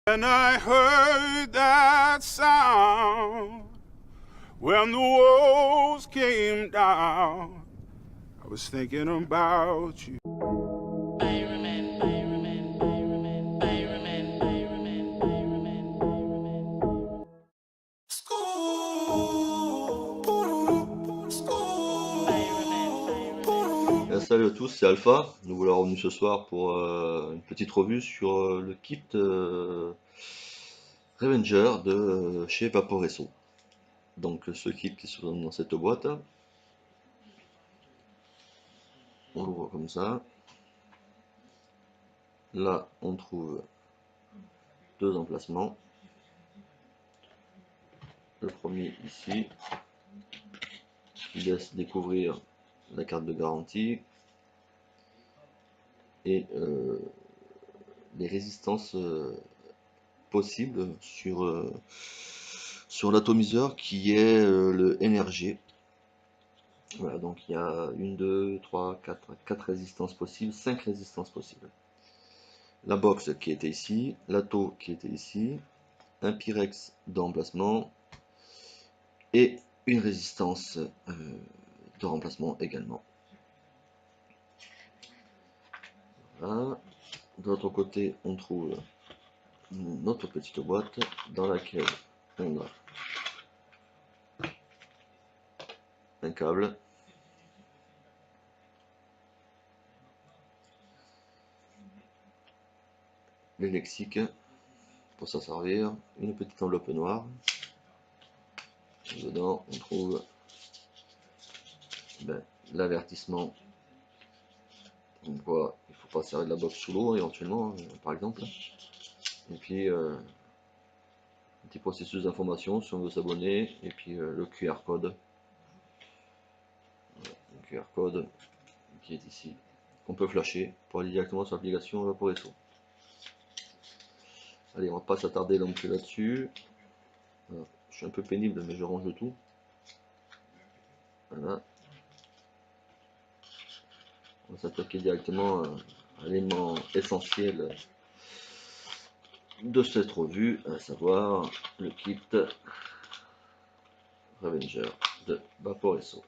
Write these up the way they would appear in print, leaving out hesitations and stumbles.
And I heard that sound when the walls came down. I was thinking about you. Salut à tous, c'est Alpha. Nous voilà revenus ce soir pour une petite revue sur le kit Revenger de chez Vaporesso. Donc ce kit qui se trouve dans cette boîte, on l'ouvre comme ça. Là on trouve deux emplacements. Le premier ici, qui laisse découvrir la carte de garantie et les résistances possibles sur l'atomiseur qui est le NRG. Voilà, donc il y a 1, 2, 3, 4 résistances possibles, 5 résistances possibles. La box qui était ici, l'Ato qui était ici, un Pyrex d'emplacement et une résistance de remplacement également. Voilà. De l'autre côté, on trouve notre petite boîte dans laquelle on a un câble, les lexiques pour s'en servir, une petite enveloppe noire. Dedans, on trouve l'avertissement. Donc voilà, il faut pas servir de la box sous l'eau éventuellement, par exemple. Et puis un petit processus d'information si on veut s'abonner, et puis le QR code. Voilà, le QR code qui est ici, qu'on peut flasher pour aller directement sur l'application Vaporesso. Allez, on va pas s'attarder non plus là-dessus. Voilà. Je suis un peu pénible, mais je range tout. Voilà. On va s'attaquer directement à l'élément essentiel de cette revue, à savoir le kit Revenger de Vaporesso.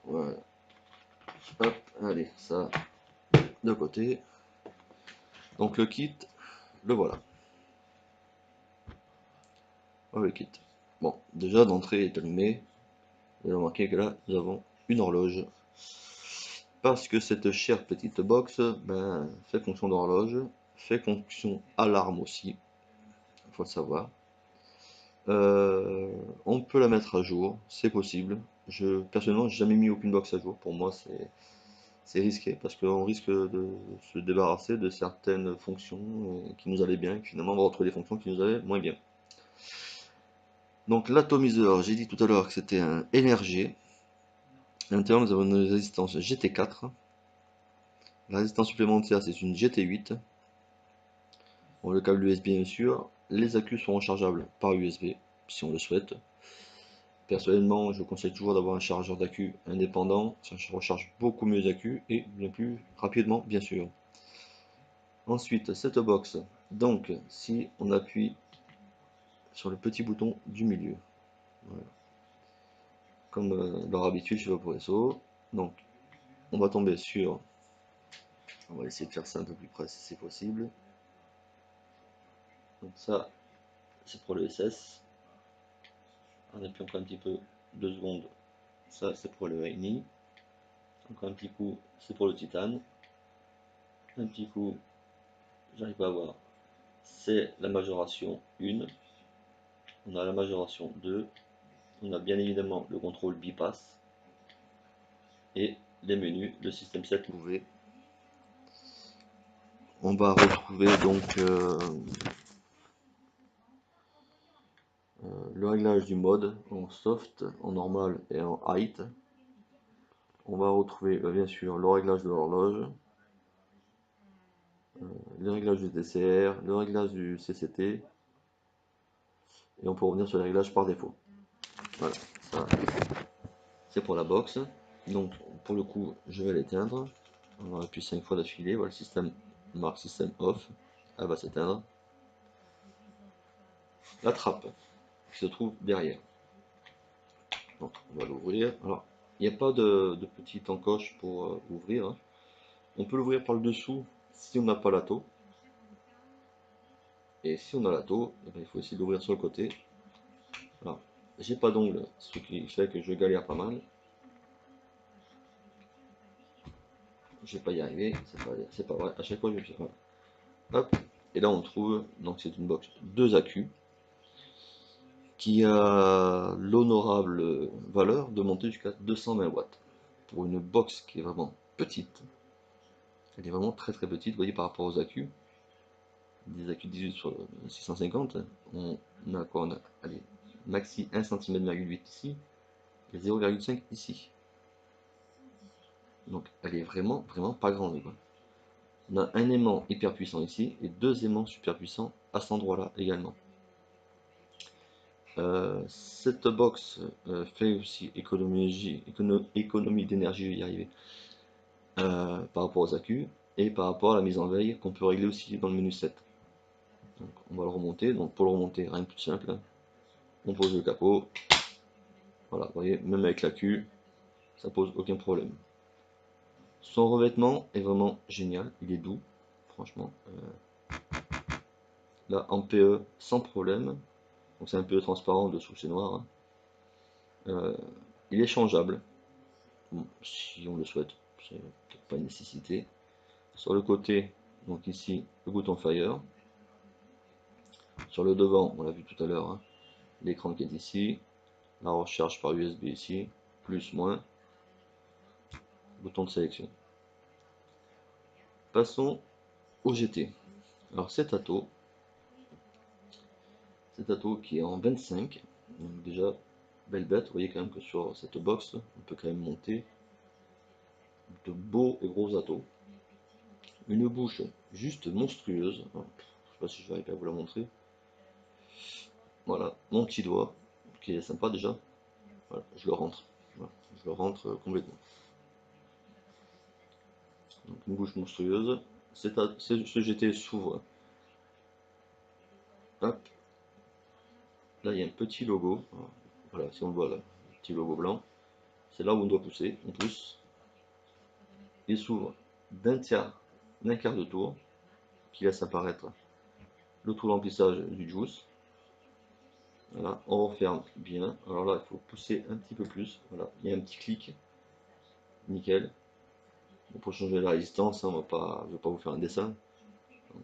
Voilà. Hop, allez, ça de côté. Donc le kit, le voilà. Le kit. Bon, déjà d'entrée est allumé. Vous avez remarqué que là, nous avons une horloge. Parce que cette chère petite box fait fonction d'horloge, fait fonction alarme aussi, il faut le savoir. On peut la mettre à jour, c'est possible. Personnellement, j'ai jamais mis aucune box à jour. Pour moi, c'est risqué parce qu'on risque de se débarrasser de certaines fonctions qui nous allaient bien, et finalement on va retrouver des fonctions qui nous allaient moins bien. Donc l'atomiseur, j'ai dit tout à l'heure que c'était un NRG. À l'intérieur, nous avons une résistance GT4. La résistance supplémentaire, c'est une GT8. Bon, le câble USB, bien sûr. Les accus sont rechargeables par USB, si on le souhaite. Personnellement, je conseille toujours d'avoir un chargeur d'accu indépendant. Ça recharge beaucoup mieux les accus et bien plus rapidement, bien sûr. Ensuite, cette box. Donc, si on appuie sur le petit bouton du milieu, voilà. Comme leur habitude chez Vaporesso. Donc, on va tomber sur. On va essayer de faire ça un peu plus près si c'est possible. Donc ça, c'est pour le SS. On appuie encore un petit peu, 2 secondes. Ça, c'est pour le Heini. Encore un petit coup, c'est pour le titane. Un petit coup, j'arrive pas à voir. C'est la majoration 1. On a la majoration 2. On a bien évidemment le contrôle bypass. Et les menus, le système 7 MV. On va retrouver donc le réglage du mode en soft, en normal et en height. On va retrouver bien sûr le réglage de l'horloge, le réglage du DCR, le réglage du CCT, et on peut revenir sur les réglages par défaut. Voilà, ça c'est pour la box. Donc pour le coup, je vais l'éteindre. On va appuyer 5 fois d'affilée. Voilà, le système marque système off. elle va s'éteindre. La trappe qui se trouve derrière. Donc, on va l'ouvrir. Alors, il n'y a pas de petite encoche pour ouvrir, hein. On peut l'ouvrir par le dessous si on n'a pas la taux. Et si on a la taux, eh ben, il faut essayer de l'ouvrir sur le côté. Alors, j'ai pas d'ongle, ce qui fait que je galère pas mal. Je vais pas y arriver, c'est pas vrai. À chaque fois, je fais voilà. Hop. Et là, on trouve, donc c'est une box 2 accus qui a l'honorable valeur de monter jusqu'à 220 watts. Pour une box qui est vraiment petite, elle est vraiment très très petite, vous voyez, par rapport aux accus. Des accus 18 sur 650, on a quoi? On a, allez, maxi 1 cm,8 ici et 0,5 ici. Donc elle est vraiment vraiment pas grande, quoi. On a un aimant hyper puissant ici et deux aimants super puissants à cet endroit là également. Cette box fait aussi économie d'énergie, je vais y arriver, par rapport aux accus et par rapport à la mise en veille qu'on peut régler aussi dans le menu 7. Donc, on va le remonter. Donc pour le remonter, rien de plus simple. On pose le capot. Voilà, vous voyez, même avec l'accu, ça pose aucun problème. Son revêtement est vraiment génial. Il est doux, franchement. Là, en PE, sans problème. Donc c'est un PE transparent, dessous c'est noir, hein. Il est changeable, bon, si on le souhaite. C'est peut-être pas une nécessité. Sur le côté, donc ici, le bouton Fire. Sur le devant, on l'a vu tout à l'heure, hein, l'écran qui est ici. La recharge par USB ici, plus, moins. Bouton de sélection. Passons au GT. Alors cet ato qui est en 25, donc déjà belle bête. Vous voyez quand même que sur cette box, on peut quand même monter de beaux et gros atos. Une bouche juste monstrueuse. Je sais pas si je vais arriver à vous la montrer. Voilà, mon petit doigt, qui est sympa déjà. Voilà, je le rentre. Voilà, je le rentre complètement. Donc une bouche monstrueuse. Ce GT s'ouvre. Hop. Là, il y a un petit logo. Voilà, si on le voit là, un petit logo blanc. C'est là où on doit pousser. On pousse. Il s'ouvre d'un quart de tour, qui laisse apparaître le trou d'emplissage du juice. Voilà, on referme bien. Alors là, il faut pousser un petit peu plus. Voilà, il y a un petit clic. Nickel. Bon, pour changer la résistance, hein, je ne vais pas vous faire un dessin. On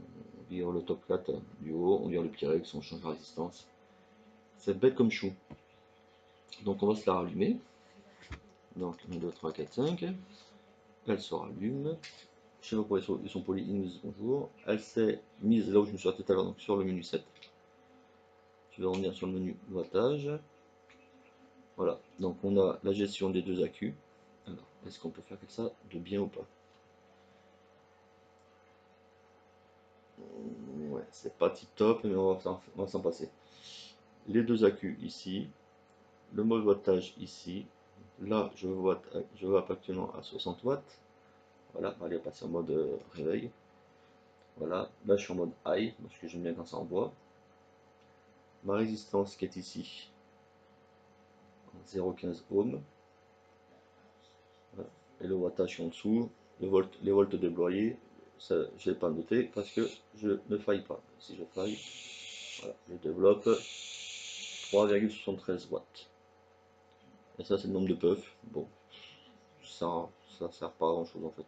vire le top 4 du haut, on vire le Pyrex, on change la résistance. C'est bête comme chou. Donc on va se la rallumer. Donc 1, 2, 3, 4, 5. Elle se rallume. Chez vos ils sont polis, ils nous disent bonjour. Elle s'est mise là où je me suis arrêté tout à l'heure, donc sur le menu 7. Je vais revenir sur le menu wattage. Voilà, donc on a la gestion des deux accus. Alors, est-ce qu'on peut faire quelque ça de bien ou pas? Ouais, c'est pas tip top, mais on va s'en passer. Les deux accus ici, le mode wattage ici. Là, je vois actuellement à 60 watts. Voilà, allez, on passe en mode réveil. Voilà, là je suis en mode high, parce que j'aime bien quand ça envoie. Ma résistance qui est ici, 0,15 ohms. Voilà. Et le wattage qui est en dessous, les volts déployés, ça, je n'ai pas noté parce que je ne faille pas. Si je faille, voilà, je développe 3,73 watts. Et ça, c'est le nombre de puffs. Bon, ça sert pas à grand chose en fait.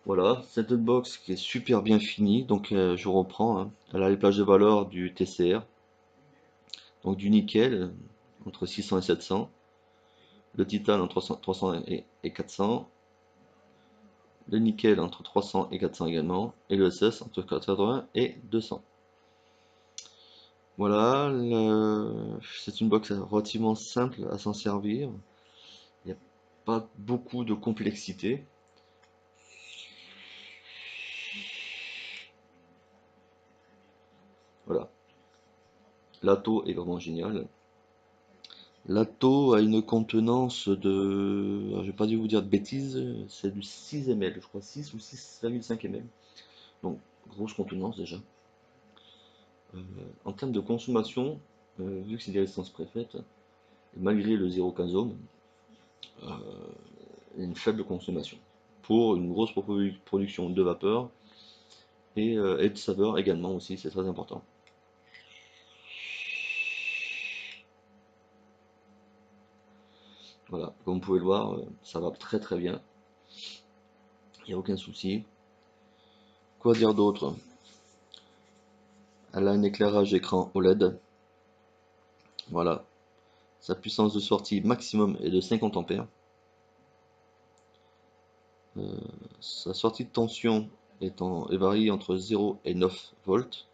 Voilà, cette box qui est super bien finie. Donc, je reprends, hein. Elle a les plages de valeur du TCR. Donc, du nickel entre 600 et 700. Le titane entre 300 et 400. Le nickel entre 300 et 400 également. Et le SS entre 80 et 200. Voilà, c'est une box relativement simple à s'en servir. Il n'y a pas beaucoup de complexité. Voilà. L'atto est vraiment génial. L'atto a une contenance de... Je vais pas dû vous dire de bêtises, c'est du 6 ml, je crois 6 ou 6,5 ml. Donc grosse contenance déjà. En termes de consommation, vu que c'est des résistances préfaites, malgré le 0,15 ohm, il y a une faible consommation pour une grosse production de vapeur et de saveur également aussi, c'est très important. Voilà, comme vous pouvez le voir, ça va très très bien, il n'y a aucun souci. Quoi dire d'autre? Elle a un éclairage écran OLED, voilà. Sa puissance de sortie maximum est de 50 ampères. Sa sortie de tension varie entre 0 et 9 volts.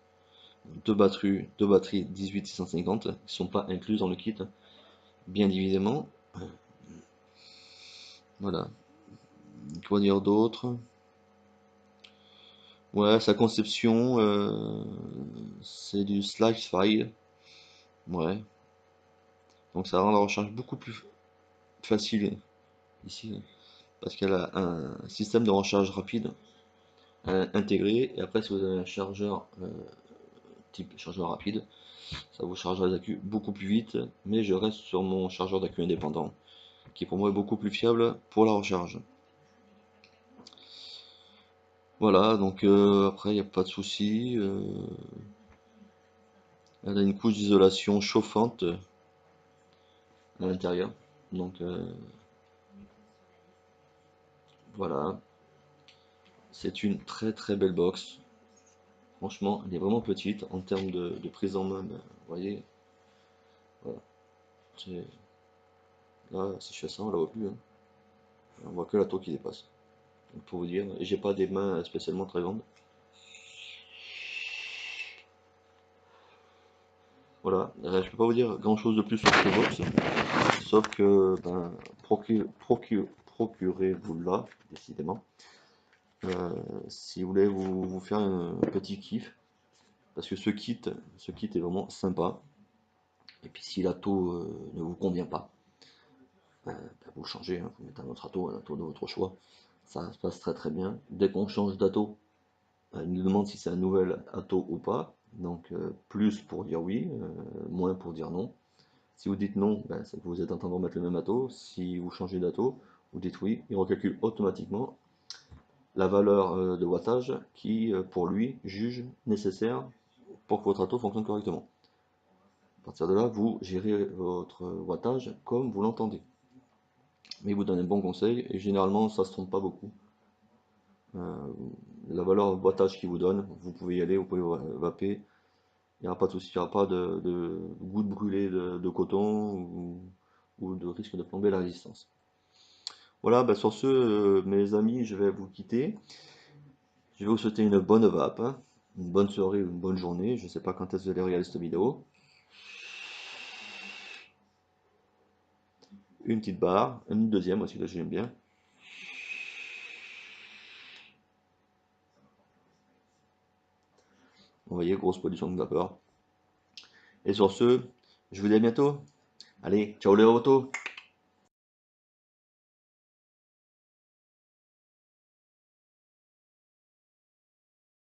Deux batteries 18650 qui ne sont pas incluses dans le kit, bien évidemment. Voilà. Quoi dire d'autre? Ouais, sa conception, c'est du slice file. Ouais. Donc ça rend la recharge beaucoup plus facile ici, parce qu'elle a un système de recharge rapide intégré. Et après, si vous avez un chargeur type chargeur rapide, ça vous chargera les accus beaucoup plus vite. Mais je reste sur mon chargeur d'accu indépendant, qui pour moi est beaucoup plus fiable pour la recharge. Voilà, donc après, il n'y a pas de souci. Elle a une couche d'isolation chauffante à l'intérieur. Donc voilà, c'est une très très belle box. Franchement, elle est vraiment petite en termes de prise en main. Ben, vous voyez, voilà. Là, si je fais ça, on la voit plus, hein. On voit que la tour qui dépasse. Donc, pour vous dire, et j'ai pas des mains spécialement très grandes. Voilà, je peux pas vous dire grand chose de plus sur cette box, sauf que ben, procurez-vous-la, décidément. Si vous voulez vous faire un petit kiff, parce que ce kit est vraiment sympa. Et puis si l'atto ne vous convient pas, ben, vous le changez, hein, vous mettez un autre atto, un atto de votre choix. Ça se passe très très bien. Dès qu'on change d'atto, il nous demande si c'est un nouvel atto ou pas. Donc plus pour dire oui, moins pour dire non. Si vous dites non, ben, c'est que vous êtes en train de remettre le même atto. Si vous changez d'atto, vous dites oui, il recalcule automatiquement la valeur de wattage qui, pour lui, juge nécessaire pour que votre atto fonctionne correctement. À partir de là, vous gérez votre wattage comme vous l'entendez. Mais il vous donne un bon conseil et généralement ça se trompe pas beaucoup. Euh, la valeur de wattage qu'il vous donne, vous pouvez y aller, vous pouvez vaper. Il n'y aura pas de souci, il n'y aura pas de gouttes brûlées de coton ou de risque de plomber la résistance. Voilà, bah sur ce, mes amis, je vais vous quitter. Je vais vous souhaiter une bonne vape, hein, une bonne soirée ou une bonne journée. Je ne sais pas quand est-ce que vous allez regarder cette vidéo. Une petite barre, une deuxième aussi, là j'aime bien. Vous voyez, grosse pollution de vapeur. Et sur ce, je vous dis à bientôt. Allez, ciao les autos!